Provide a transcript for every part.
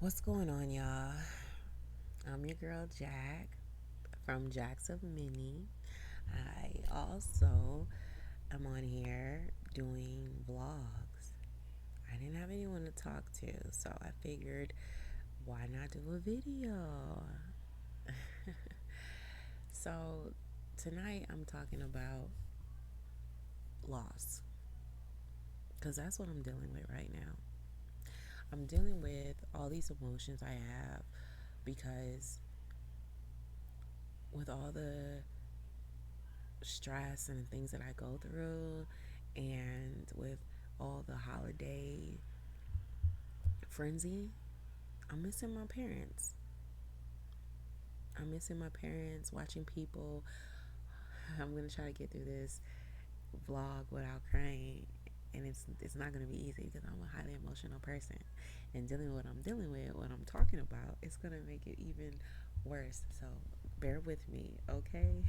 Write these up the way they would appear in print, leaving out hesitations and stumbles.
What's going on, y'all? I'm your girl Jack from Jacks of Mini. I also am on here doing vlogs. I didn't have anyone to talk to, so I figured why not do a video? So tonight I'm talking about loss because that's what I'm dealing with right now. I'm dealing with all these emotions I have because with all the stress and the things that I go through, and with all the holiday frenzy, I'm missing my parents. I'm missing my parents, watching people. I'm gonna try to get through this vlog without crying, and it's not gonna be easy because I'm a highly emotional person, and dealing with what I'm dealing with, what I'm talking about, it's gonna make it even worse. So bear with me, okay?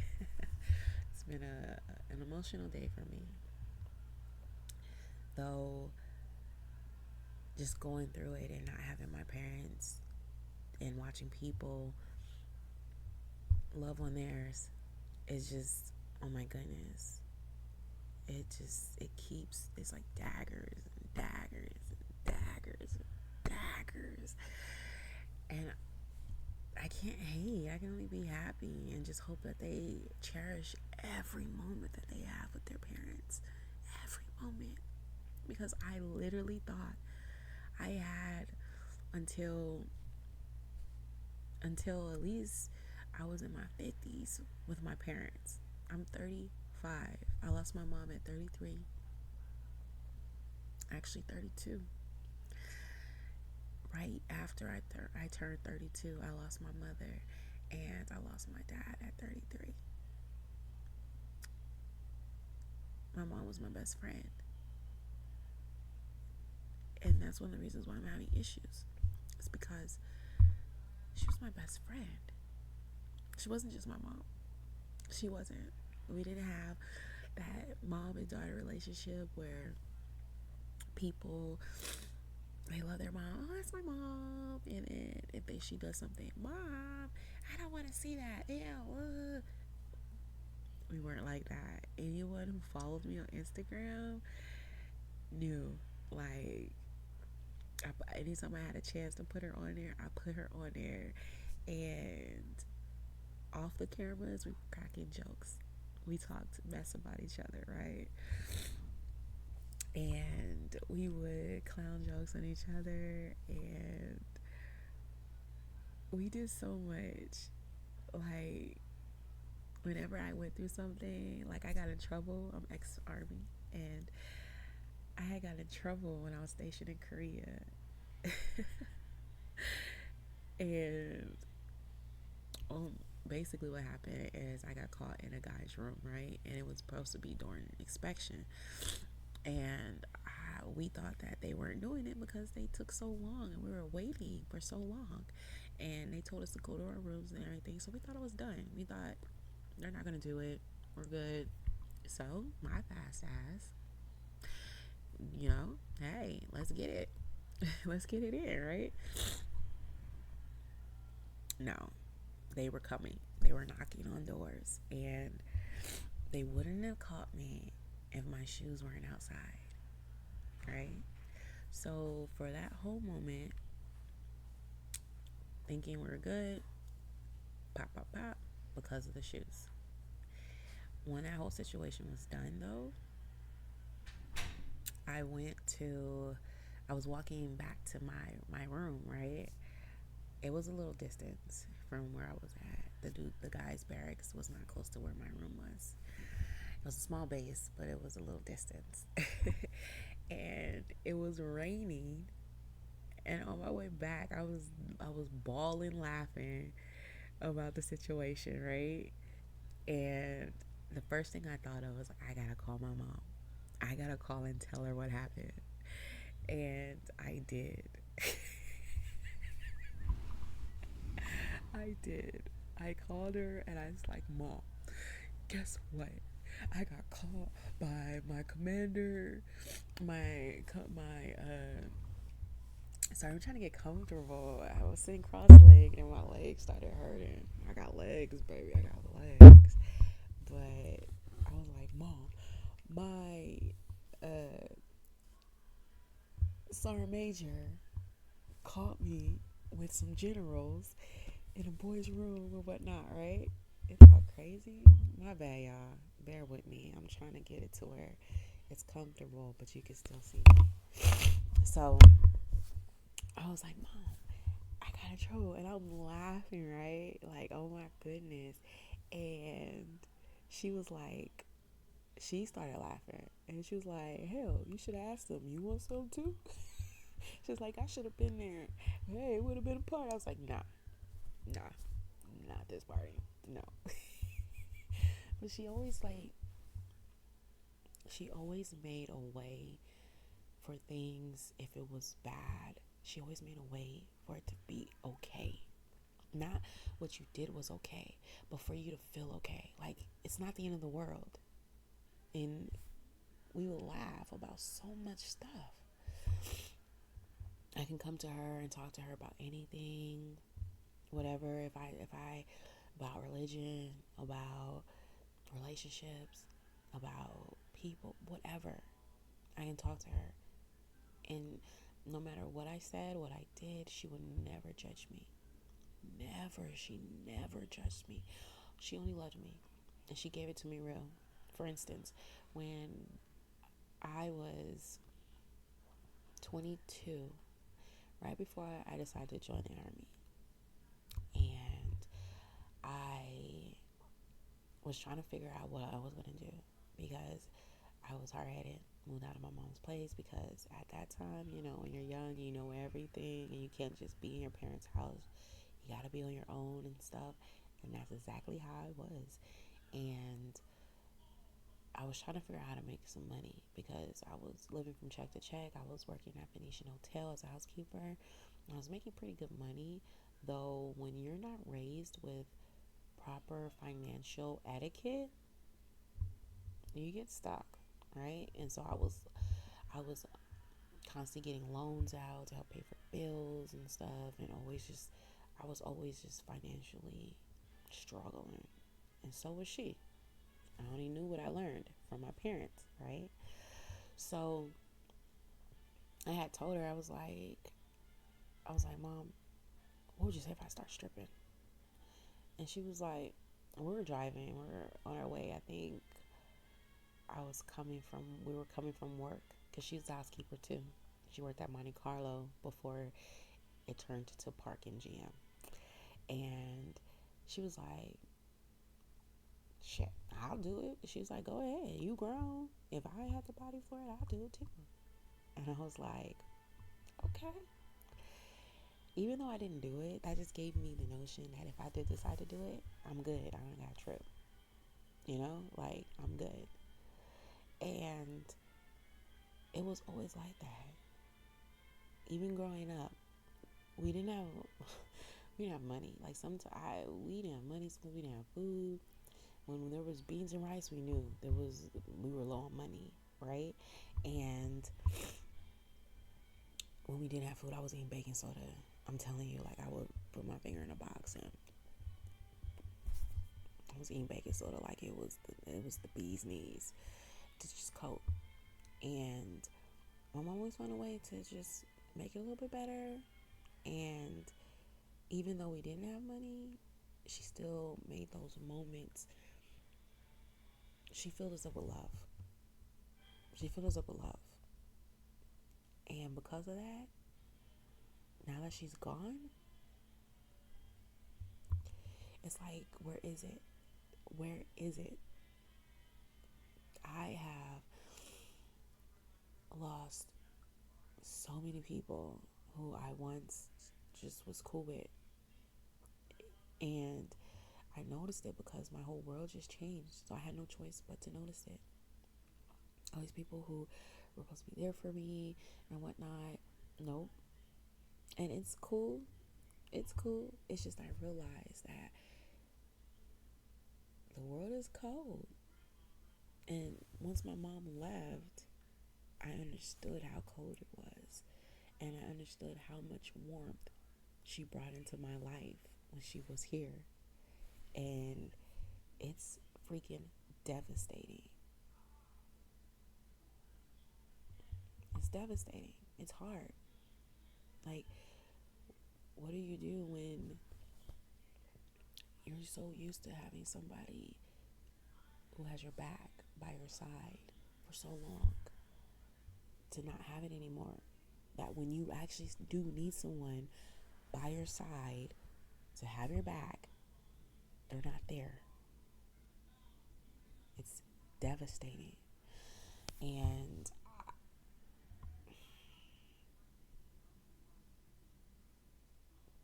It's been an emotional day for me, though. Just going through it and not having my parents and watching people love on theirs is just, oh my goodness. It's like daggers and daggers and daggers and daggers. And I can't hate. I can only be happy and just hope that they cherish every moment that they have with their parents. Every moment. Because I literally thought I had until at least I was in my 50s with my parents. I'm 35. I lost my mom at 33. Actually 32. Right after I turned 32, I lost my mother and I lost my dad at 33. My mom was my best friend. And that's one of the reasons why I'm having issues. It's because she was my best friend. She wasn't just my mom. She wasn't. We didn't have that mom and daughter relationship where people, they love their mom. Oh, that's my mom. And then she does something, Mom, I don't want to see that. Ew. We weren't like that. Anyone who followed me on Instagram knew, like, anytime I had a chance to put her on there, I put her on there. And off the cameras, we were cracking jokes. We talked mess about each other, right? And we would clown jokes on each other, and we did so much. Like, whenever I went through something, like I got in trouble, I'm ex-army, and I had got in trouble when I was stationed in Korea. And um, basically what happened is I got caught in a guy's room, right? And it was supposed to be during an inspection. And we thought that they weren't doing it because they took so long and we were waiting for so long. And they told us to go to our rooms and everything. So we thought it was done. We thought they're not going to do it. We're good. So my fast ass, hey, let's get it. Let's get it in, right? No, they were coming. They were knocking on doors. And they wouldn't have caught me if my shoes weren't outside, right? So for that whole moment, thinking we're good, pop, pop, pop, because of the shoes. When that whole situation was done, though, I went to, I was walking back to my room, right? It was a little distance from where I was at. The guy's barracks was not close to where my room was. It was a small base, but it was a little distance. And it was raining. And on my way back, I was bawling, laughing about the situation, right? And the first thing I thought of was, I gotta call my mom. I gotta call and tell her what happened. And I did. I did. I called her and I was like, Mom, guess what? I got called by my commander, my So I'm trying to get comfortable. I was sitting cross-legged and my legs started hurting. I got legs, baby. I got legs. But I was like, Mom, my sergeant major caught me with some generals in a boys' room or whatnot, right? It's all crazy. My bad, y'all. Bear with me. I'm trying to get it to where it's comfortable, but you can still see me. So I was like, Mom, I got in trouble. And I'm laughing, right? Like, oh my goodness. And she was like, she started laughing. And she was like, hell, you should have asked them. You want some too? She was like, I should have been there. Hey, it would have been a party. I was like, nah, not this party. No. But she always made a way for things if it was bad. She always made a way for it to be okay. Not what you did was okay, but for you to feel okay. Like, it's not the end of the world. And we would laugh about so much stuff. I can come to her and talk to her about anything, whatever. If I about religion, about relationships, about people, whatever. I can talk to her. And no matter what I said, what I did, she would never judge me. Never. She never judged me. She only loved me. And she gave it to me real. For instance, when I was 22, right before I decided to join the army, and I was trying to figure out what I was going to do because I was hard-headed, moved out of my mom's place because at that time, when you're young, you know everything and you can't just be in your parents' house. You got to be on your own and stuff. And that's exactly how I was. And I was trying to figure out how to make some money because I was living from check to check. I was working at Venetian Hotel as a housekeeper. I was making pretty good money, though when you're not raised with proper financial etiquette, you get stuck, right? And so I was constantly getting loans out to help pay for bills and stuff, and I was always just financially struggling, and so was she. I only knew what I learned from my parents, right? So I had told her, I was like, Mom, what would you say if I start stripping? And she was like, we were driving, we were on our way. I think we were coming from work because she's a housekeeper too. She worked at Monte Carlo before it turned to Park MGM. And she was like, shit, I'll do it. She was like, go ahead, you grown. If I have the body for it, I'll do it too. And I was like, okay. Even though I didn't do it, that just gave me the notion that if I did decide to do it, I'm good. I don't got a trip. Like, I'm good. And it was always like that. Even growing up, we didn't have money. Like, we didn't have money. Sometimes we didn't have food. When there was beans and rice, we knew we were low on money, right? And when we didn't have food, I was eating baking soda. I'm telling you, like, I would put my finger in a box and I was eating baking soda like it was the bee's knees to just cope. And my mom always found a way to just make it a little bit better. And even though we didn't have money, she still made those moments. She filled us up with love. And because of that, now that she's gone, it's like, where is it? Where is it? I have lost so many people who I once just was cool with. And I noticed it because my whole world just changed. So I had no choice but to notice it. All these people who were supposed to be there for me and whatnot, nope. And it's cool. It's cool. It's just I realized that the world is cold. And once my mom left, I understood how cold it was. And I understood how much warmth she brought into my life when she was here. And it's freaking devastating. It's devastating. It's hard. Like, what do you do when you're so used to having somebody who has your back by your side for so long to not have it anymore? That when you actually do need someone by your side to have your back, they're not there. It's devastating. And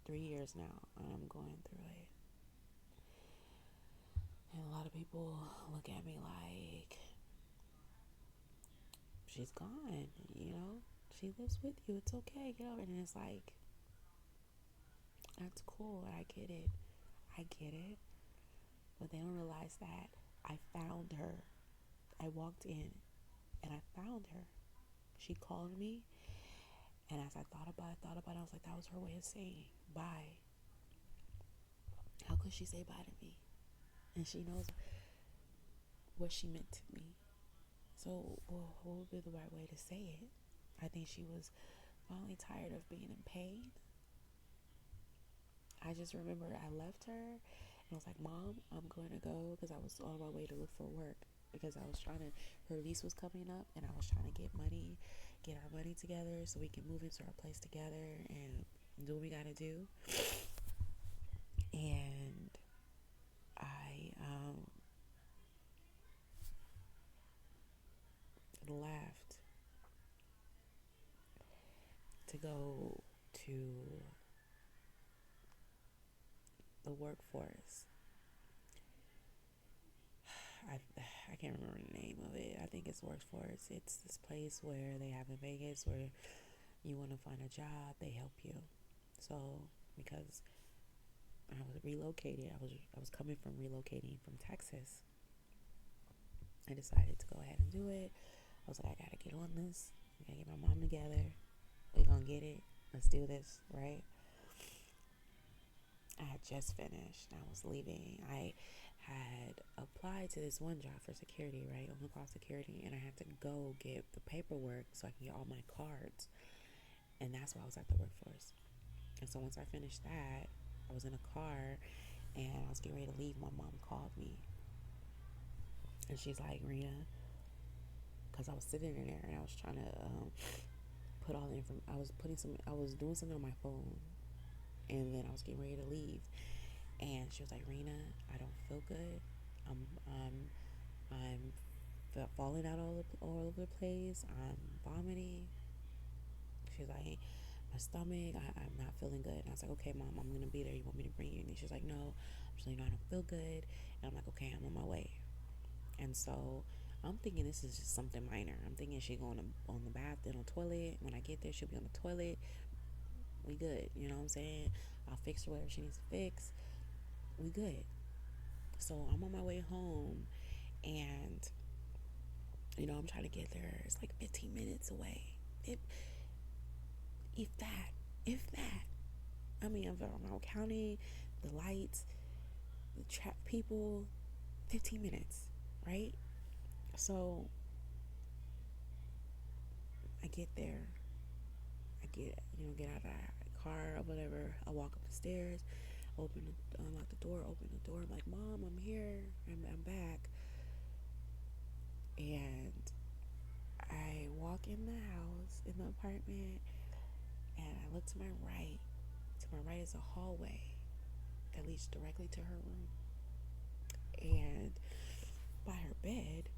3 years now, I'm going through it. And a lot of people look at me like, she's gone, she lives with you, it's okay, get over it. And it's like, that's cool, I get it, but they don't realize that I found her. I walked in and I found her. She called me, and as I thought about it, I was like, that was her way of saying bye. How could she say bye to me? And she knows what she meant to me. So, what would be the right way to say it? I think she was finally tired of being in pain. I just remember I left her and I was like, Mom, I'm going to go, because I was on my way to look for work, because I was trying to, her lease was coming up, and I was trying to get our money together so we can move into our place together and do what we got to do. And I left to go to the workforce. I can't remember the name of it. I think it's Workforce. It's this place where they have in Vegas where you want to find a job, they help you. So because I was relocated, I was coming from relocating from Texas, I decided to go ahead and do it. I was like, I gotta get on this. I gotta get my mom together. We're gonna get it. Let's do this, right? I had just finished. I was leaving. I had applied to this one job for security, right? On call security, and I had to go get the paperwork so I can get all my cards. And that's why I was at the workforce. And so once I finished that, I was in a car and I was getting ready to leave. My mom called me. And she's like, Rena, because I was sitting in there and I was trying to put all the information. I was doing something on my phone, and then I was getting ready to leave. And she was like, Rena, I don't feel good. I'm falling out all over the place. I'm vomiting. She's like, my stomach, I'm not feeling good. And I was like, okay, Mom, I'm going to be there. You want me to bring you? And she's like, no. She's like, no, I don't feel good. And I'm like, okay, I'm on my way. And so I'm thinking this is just something minor. I'm thinking she's going on the bath, then on the toilet. When I get there, she'll be on the toilet. We good. You know what I'm saying? I'll fix her whatever she needs to fix. We good. So I'm on my way home, and I'm trying to get there. It's like 15 minutes away. If that. I mean, I'm counting the lights, the trap people, 15 minutes, right? So I get there. I get out of the car or whatever. I walk up the stairs, unlock the door, open the door. I'm like, Mom, I'm here. I'm back. And I walk in the house, in the apartment, and I look to my right. To my right is a hallway that leads directly to her room. And by her bed,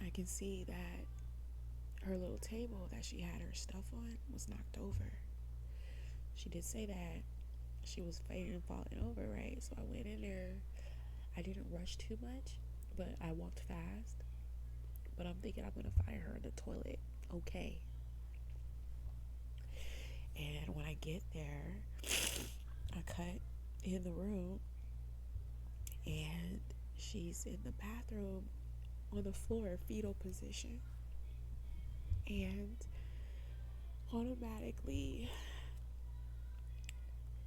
I can see that her little table that she had her stuff on was knocked over. She did say that she was fading and falling over, right? So I went in there. I didn't rush too much, but I walked fast. But I'm thinking I'm going to find her in the toilet. Okay. And when I get there, I cut in the room, and she's in the bathroom on the floor, fetal position. And automatically,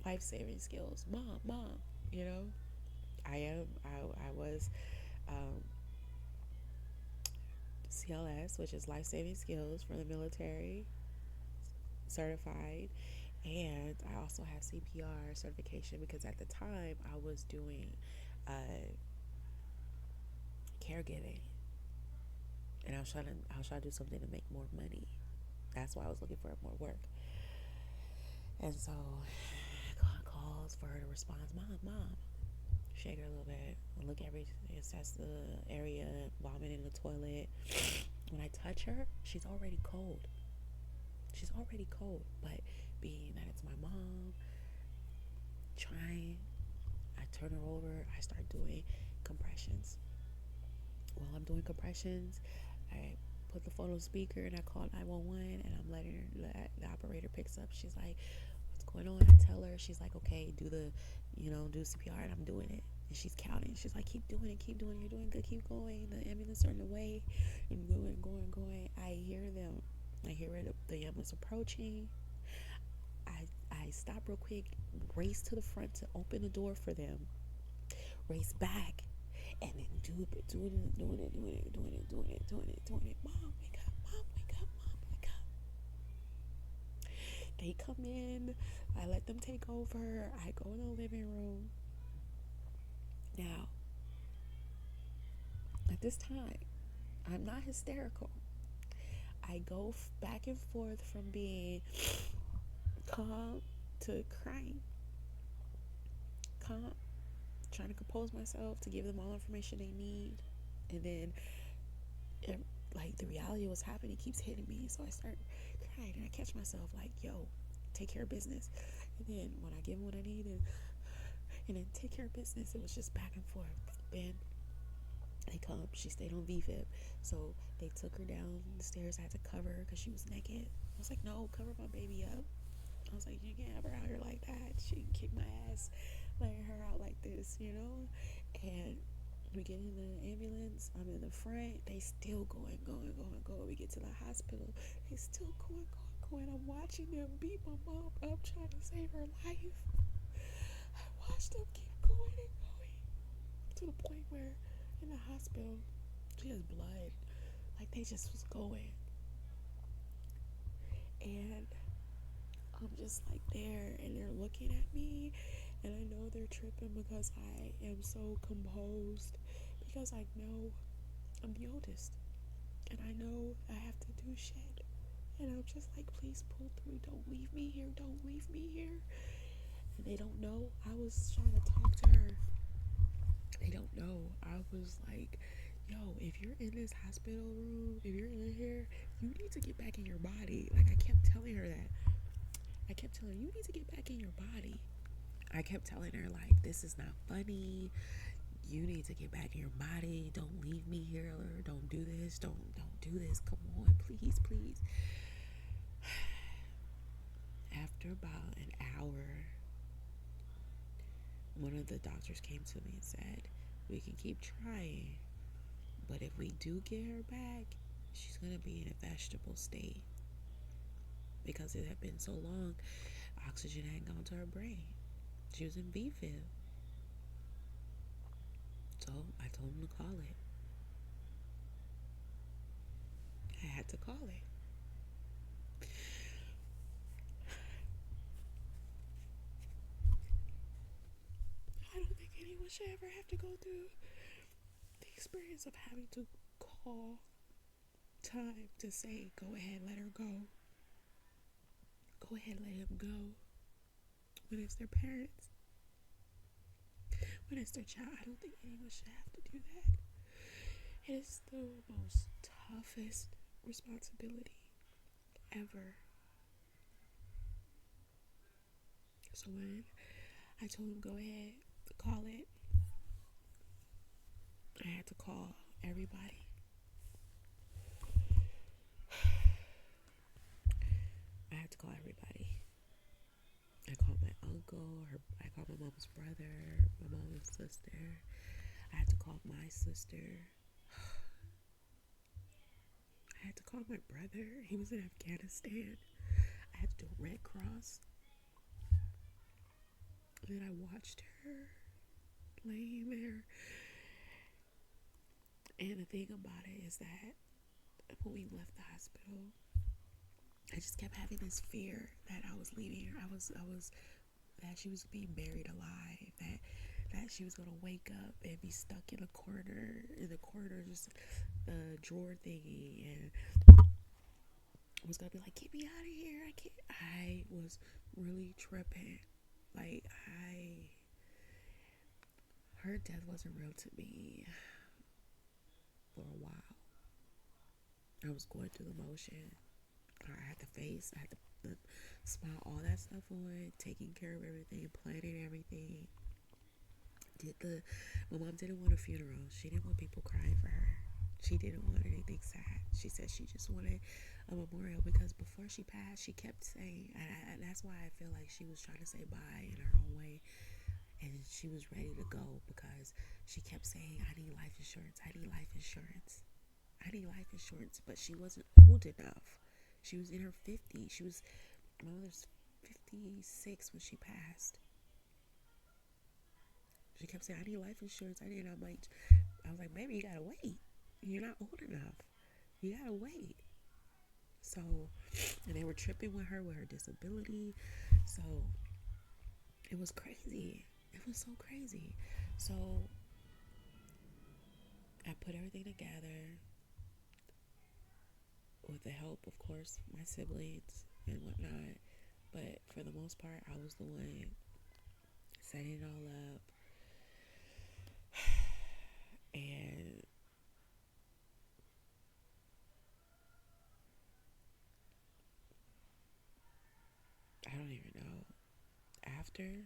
life-saving skills, mom, you know, I was um, CLS, which is life-saving skills for the military, certified. And I also have CPR certification because at the time I was doing caregiving, and I was trying to do something to make more money. That's why I was looking for more work. And so God calls for her to respond, mom. Shake her a little bit, look assess the area, vomit in the toilet. When I touch her, she's already cold. But being that it's my mom, trying, I turn her over, I start doing compressions. While I'm doing compressions, I put the phone on speaker and I call 911, and I'm letting her, the operator picks up. She's like, what's going on? I tell her. She's like, okay, do CPR, and I'm doing it. And she's counting. She's like, keep doing it. You're doing good. Keep going. The ambulance are on the way. And going. I hear them. I hear the ambulance approaching. I stop real quick, race to the front to open the door for them, race back, and then doing it. Mom, wake up. They come in. I let them take over. I go in the living room. Now, at this time, I'm not hysterical. I go back and forth from being calm to crying. Calm, trying to compose myself to give them all information they need. And then, the reality of what's happening keeps hitting me. So I start crying and I catch myself like, yo, take care of business. And then when I give them what I need and then take care of business, it was just back and forth. Then they come. She stayed on VFib. So they took her down the stairs. I had to cover her because she was naked. I was like, no, cover my baby up. I was like, you can't have her out here like that. She can kick my ass letting her out like this, And we get in the ambulance. I'm in the front. They still going. We get to the hospital. They still going. I'm watching them beat my mom up trying to save her life. I watched them keep going to the point where in the hospital she has blood. Like they just was going. And I'm just like there, and they're looking at me, and I know they're tripping because I am so composed, because I know I'm the oldest, and I know I have to do shit, and I'm just like, please pull through, don't leave me here, and they don't know I was trying to talk to her. They don't know. I was like, yo, if you're in this hospital room, if you're in here, you need to get back in your body. Like, I kept telling her that. I kept telling her, you need to get back in your body. I kept telling her, like, this is not funny. You need to get back in your body. Don't leave me here. Or don't do this. Don't do this. Come on, please. After about an hour, one of the doctors came to me and said, we can keep trying, but if we do get her back, she's going to be in a vegetable state, because it had been so long, oxygen hadn't gone to her brain. She was in VFib. So I told him to call it. I had to call it. I don't think anyone should ever have to go through the experience of having to call time to say, go ahead, let her go. Go ahead, let him go. When it's their parents. When it's their child. I don't think anyone should have to do that. It is the most toughest responsibility ever. So when I told him, go ahead, call it, I had to call everybody. I called my uncle, I called my mom's brother, my mom's sister. I had to call my sister. I had to call my brother. He was in Afghanistan. I had to do Red Cross. And then I watched her laying there. And the thing about it is that when we left the hospital, I just kept having this fear that I was leaving her. That she was being buried alive. That she was gonna wake up and be stuck in a corner. In the corner, just a drawer thingy, and was gonna be like, "Get me out of here! I can't." I was really tripping. Like her death wasn't real to me for a while. I was going through the motion. I had to face, I had to smile, all that stuff on, taking care of everything, planning everything. My mom didn't want a funeral. She didn't want people crying for her. She didn't want anything sad. She said she just wanted a memorial because before she passed, she kept saying, and that's why I feel like she was trying to say bye in her own way. And she was ready to go because she kept saying, I need life insurance. I need life insurance. I need life insurance. But she wasn't old enough. She was in her 50s. My mother's 56 when she passed. She kept saying, I need life insurance. I was like, baby, you gotta wait. You're not old enough. You gotta wait. So, and they were tripping with her disability. So, it was crazy. It was so crazy. So, I put everything together with the help, of course, my siblings and whatnot. But for the most part, I was the one setting it all up. And I don't even know. After,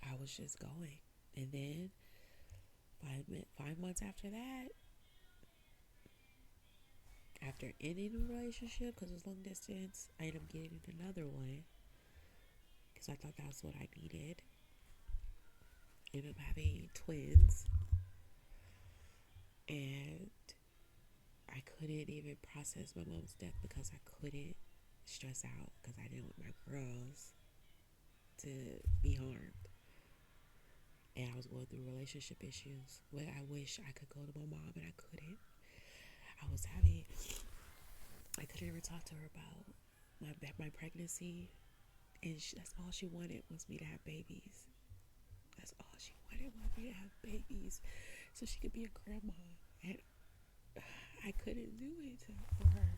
I was just going. And then 5 months after that, after ending the relationship, because it was long distance, I ended up getting another one because I thought that's what I needed. Ended up having twins. And I couldn't even process my mom's death because I couldn't stress out because I didn't want my girls to be harmed. And I was going through relationship issues where I wish I could go to my mom and I couldn't. I couldn't even talk to her about my pregnancy, and that's all she wanted was me to have babies. That's all she wanted was me to have babies so she could be a grandma, and I couldn't do it for her.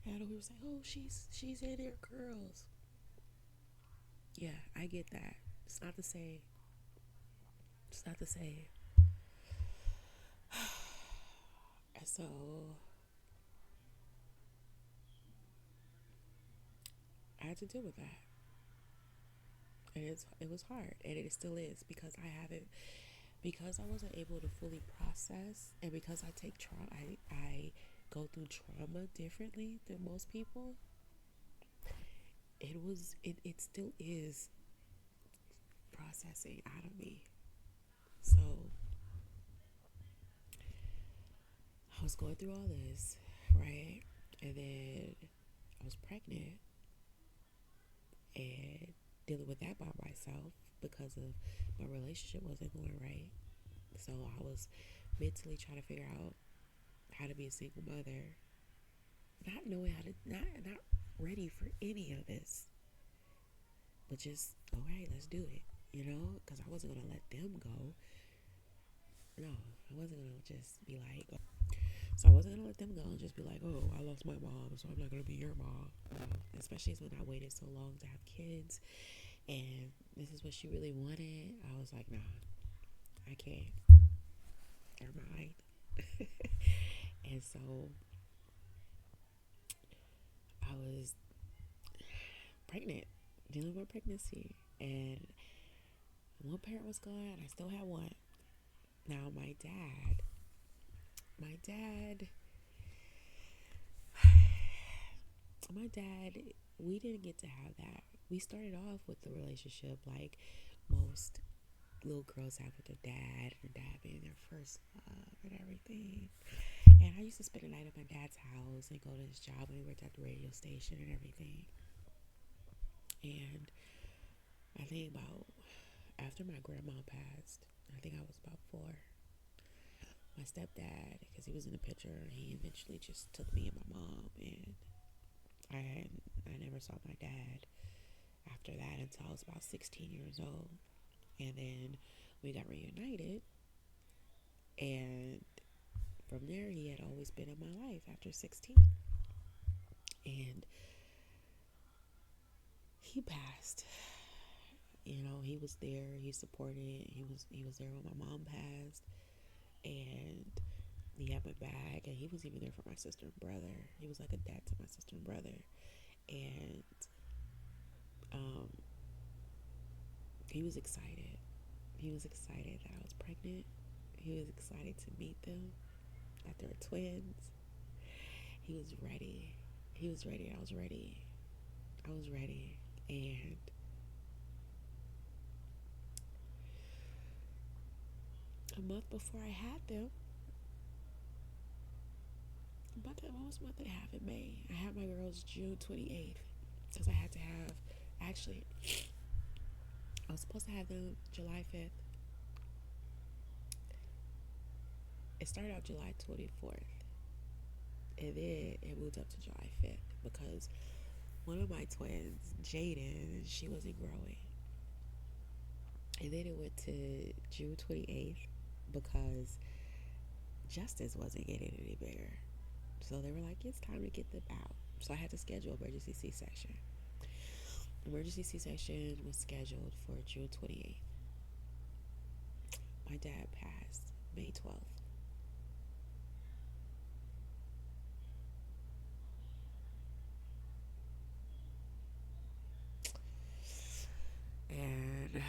And I was like, oh, she's in there, girls. Yeah, I get that. It's not to say. So I had to deal with that. And it was hard, and it still is, because I wasn't able to fully process, and because I take trauma, I go through trauma differently than most people. It still is processing out of me. So I was going through all this, right? And then I was pregnant and dealing with that by myself because of my relationship wasn't going right. So I was mentally trying to figure out how to be a single mother, not knowing how to, not ready for any of this, but just, all right, let's do it, because I wasn't going to let them go. No, I wasn't going to just be like, so I wasn't going to let them go and just be like, oh, I lost my mom, so I'm not going to be your mom. Especially when I waited so long to have kids and this is what she really wanted. I was like, nah, I can't. They're mine. And so I was pregnant, dealing with pregnancy, and one parent was gone. I still had one. Now my dad, we didn't get to have that. We started off with the relationship like most little girls have with their dad being their first love and everything. And I used to spend the night at my dad's house and go to his job when he worked at the radio station and everything. And I think about after my grandma passed, I think I was about 4. My stepdad, because he was in the picture, he eventually just took me and my mom, and I never saw my dad after that until I was about 16 years old. And then we got reunited, and from there he had always been in my life after 16. And he passed. You know, he was there, he supported, he was there when my mom passed, and he had my back, and he was even there for my sister and brother. He was like a dad to my sister and brother. And um he was excited. He was excited that I was pregnant. He was excited to meet them, that they were twins. He was ready. He was ready. I was ready. I was ready. And a month before I had them, what was month and a half in May? I had my girls June 28th because I had to have, actually, I was supposed to have them July 5th. It started out July 24th, and then it moved up to July 5th because one of my twins, Jaden, she wasn't growing. And then it went to June 28th because Justice wasn't getting any bigger. So they were like, it's time to get them out. So I had to schedule emergency C-section. Emergency C-section was scheduled for June 28th. My dad passed May 12th. And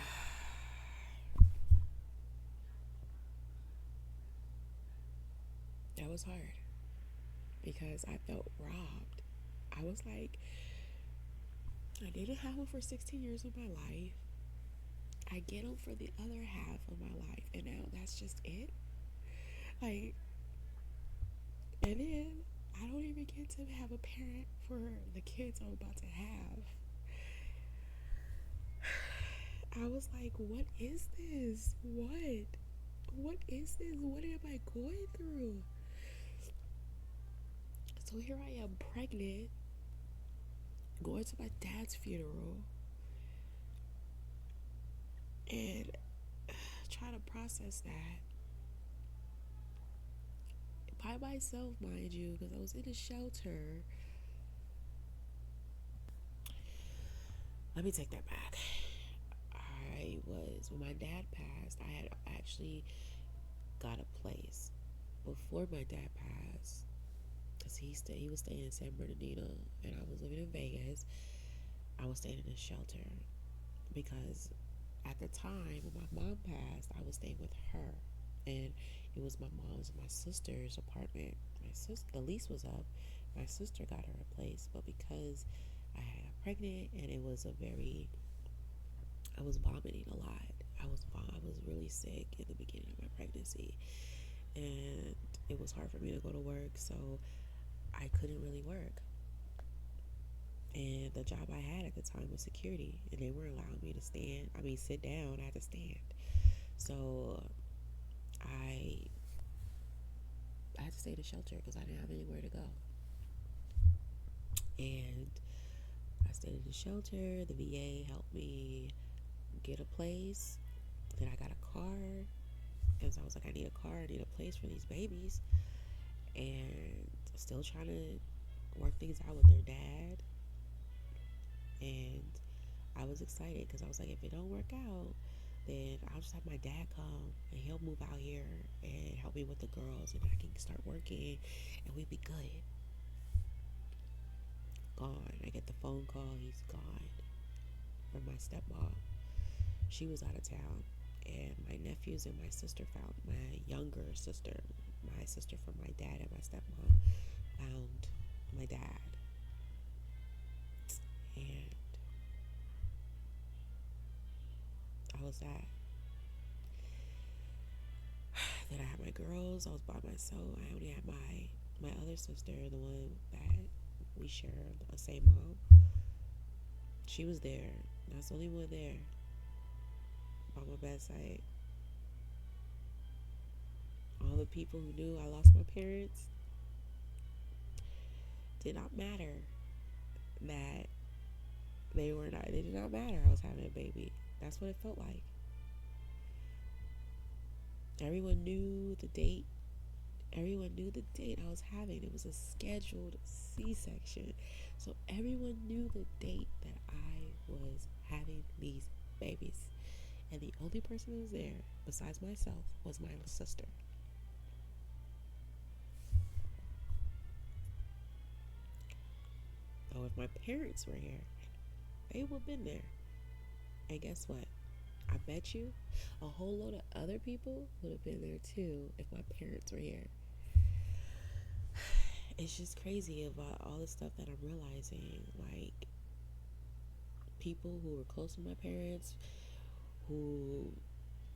that was hard because I felt robbed. I was like, I didn't have him for 16 years of my life. I get him for the other half of my life, and now that's just it. Like, and then I don't even get to have a parent for the kids I'm about to have. I was like, what is this? What is this? What am I going through? So here I am, pregnant, going to my dad's funeral, and trying to process that by myself, mind you, because I was in a shelter. Let me take that back. When my dad passed, I had actually got a place before my dad passed, because he was staying in San Bernardino and I was living in Vegas. I was staying in a shelter because at the time when my mom passed, I was staying with her, and it was my mom's and my sister's apartment. The lease was up. My sister got her a place, but because I had got pregnant and I was vomiting a lot. I was really sick in the beginning of my pregnancy, and it was hard for me to go to work, so I couldn't really work. And the job I had at the time was security, and they weren't allowing me to sit down. I had to stand. So I I had to stay in a shelter because I didn't have anywhere to go. And I stayed in the shelter. The VA helped me get a place. Then I got a car because I was like, I need a car. I need a place for these babies. And still trying to work things out with their dad. And I was excited because I was like, if it don't work out, then I'll just have my dad come and he'll move out here and help me with the girls, and I can start working and we'd be good. Gone. I get the phone call, he's gone, from my stepmom. She was out of town, and my nephews and my sister found my younger sister, my sister from my dad and my stepmom, found my dad. And I was sad. Then I had my girls. I was by myself. I only had my other sister, the one that we share the same mom. She was there. That's the only one there by my bedside. All the people who knew I lost my parents did not matter that they were not. It did not matter I was having a baby. That's what it felt like. Everyone knew the date. Everyone knew the date I was having. It was a scheduled C-section. So everyone knew the date that I was having these babies. And the only person who was there, besides myself, was my sister. So if my parents were here, they would have been there. And guess what? I bet you a whole load of other people would have been there too if my parents were here. It's just crazy about all the stuff that I'm realizing. Like, people who were close to my parents, who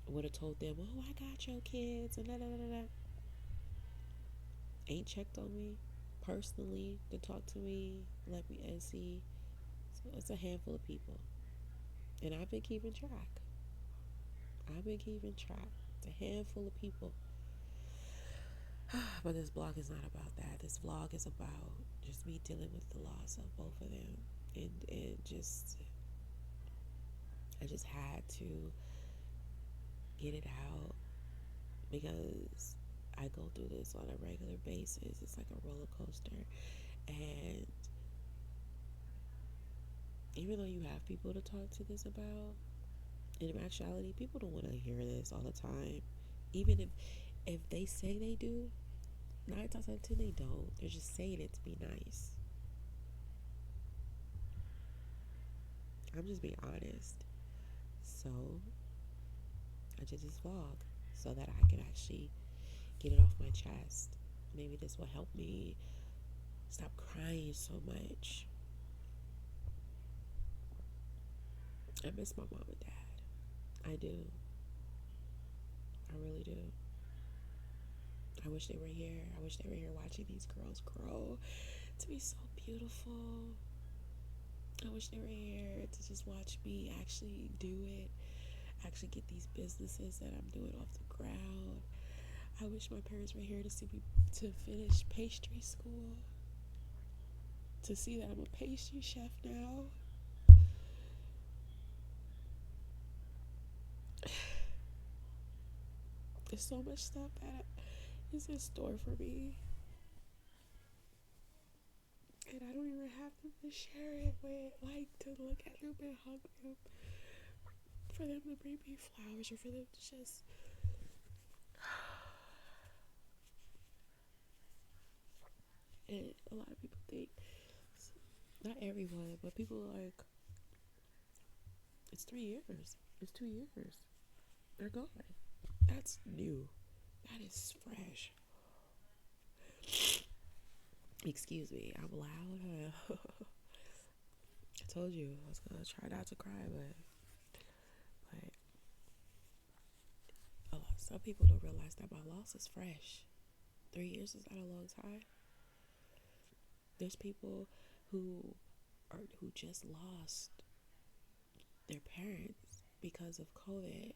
would have told them, "Oh, I got your kids," and da da da da, ain't checked on me personally to talk to me, let me and see. So it's a handful of people, and I've been keeping track. It's a handful of people. But this blog is not about that. This vlog is about just me dealing with the loss of both of them, and just I just had to get it out because I go through this on a regular basis. It's like a roller coaster, and even though you have people to talk to this about, in actuality, people don't want to hear this all the time. Even if they say they do, 9 times out of 10 they don't. They're just saying it to be nice. I'm just being honest. So I did this vlog so that I could actually get it off my chest. Maybe this will help me stop crying so much. I miss my mom and dad. I do. I really do. I wish they were here. I wish they were here watching these girls grow to be so beautiful. I wish they were here to just watch me actually do it, actually get these businesses that I'm doing off the ground. I wish my parents were here to see me to finish pastry school, to see that I'm a pastry chef now. There's so much stuff that is in store for me, and I don't even have them to share it with, like to look at them and hug them, for them to bring me flowers, or for them to just and a lot of people think, not everyone, but people are like, it's 3 years, it's 2 years, they're gone. That's new. That is fresh. Excuse me, I'm loud. I told you I was gonna try not to cry, but some people don't realize that my loss is fresh. 3 years is not a long time. There's people who just lost their parents because of COVID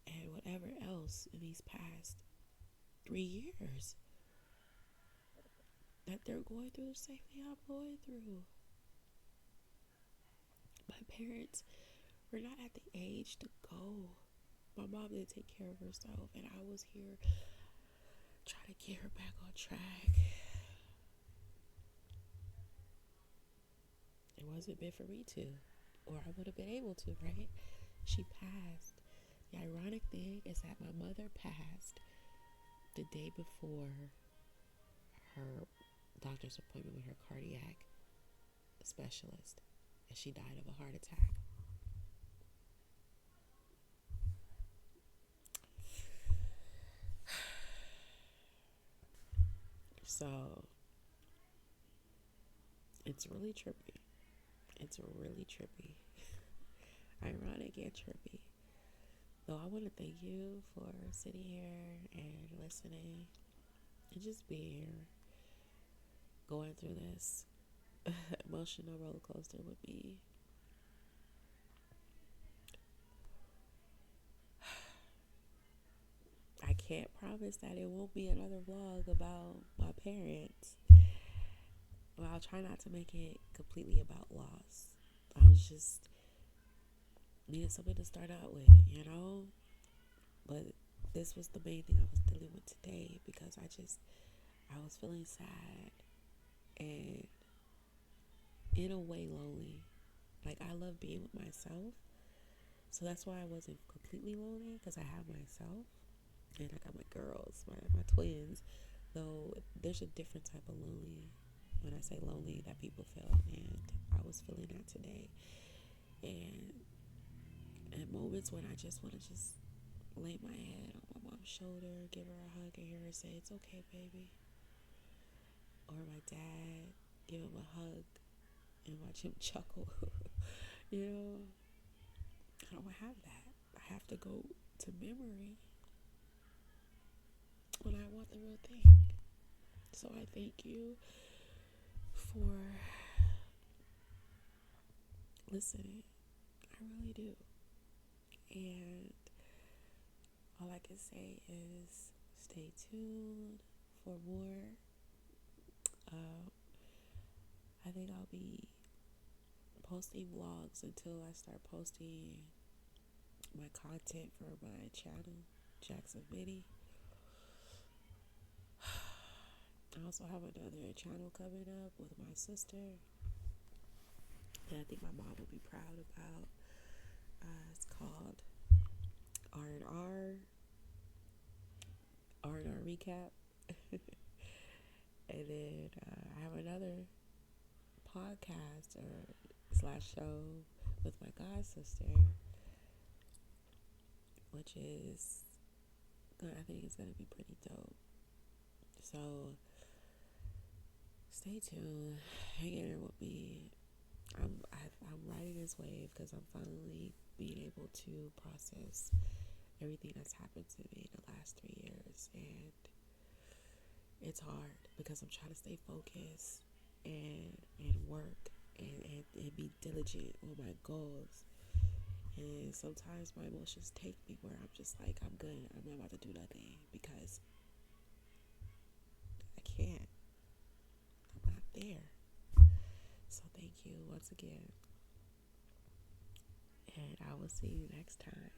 and whatever else in these past 3 years, that they're going through the same thing I'm going through. My parents were not at the age to go. My mom didn't take care of herself, and I was here trying to get her back on track. It wasn't meant for me to, or I would have been able to, right? She passed. The ironic thing is that my mother passed the day before her doctor's appointment with her cardiac specialist, and she died of a heart attack. So it's really trippy. It's really trippy. Ironic and trippy. So I want to thank you for sitting here and listening and just being here, going through this emotional roller coaster with me. I can't promise that it won't be another vlog about my parents. But I'll try not to make it completely about loss. I was just needed something to start out with, you know? But this was the main thing I was dealing with today because I was feeling sad and in a way lonely. Like, I love being with myself. So that's why I wasn't completely lonely because I have myself. And I got my girls, my twins. Though there's a different type of lonely when I say lonely that people feel. And I was feeling that today. And at moments when I just want to just lay my head on my mom's shoulder, give her a hug, and hear her say, "It's okay, baby." Or my dad, give him a hug and watch him chuckle. You know, I don't have that. I have to go to memory when I want the real thing. So I thank you for listening. I really do. And all I can say is stay tuned for more. I think I'll be posting vlogs until I start posting my content for my channel, Jackson Minnie. I also have another channel coming up with my sister that I think my mom will be proud about. It's called R&R Recap. And then I have another podcast or slash show with my god sister, which is I think it's gonna be pretty dope. So stay tuned, hang in there with me. I'm riding this wave because I'm finally being able to process everything that's happened to me in the last 3 years, and it's hard because I'm trying to stay focused and work and be diligent on my goals. And sometimes my emotions take me where I'm just like, I'm good, I'm not about to do nothing because I can't, I'm not there. So thank you once again, and I will see you next time.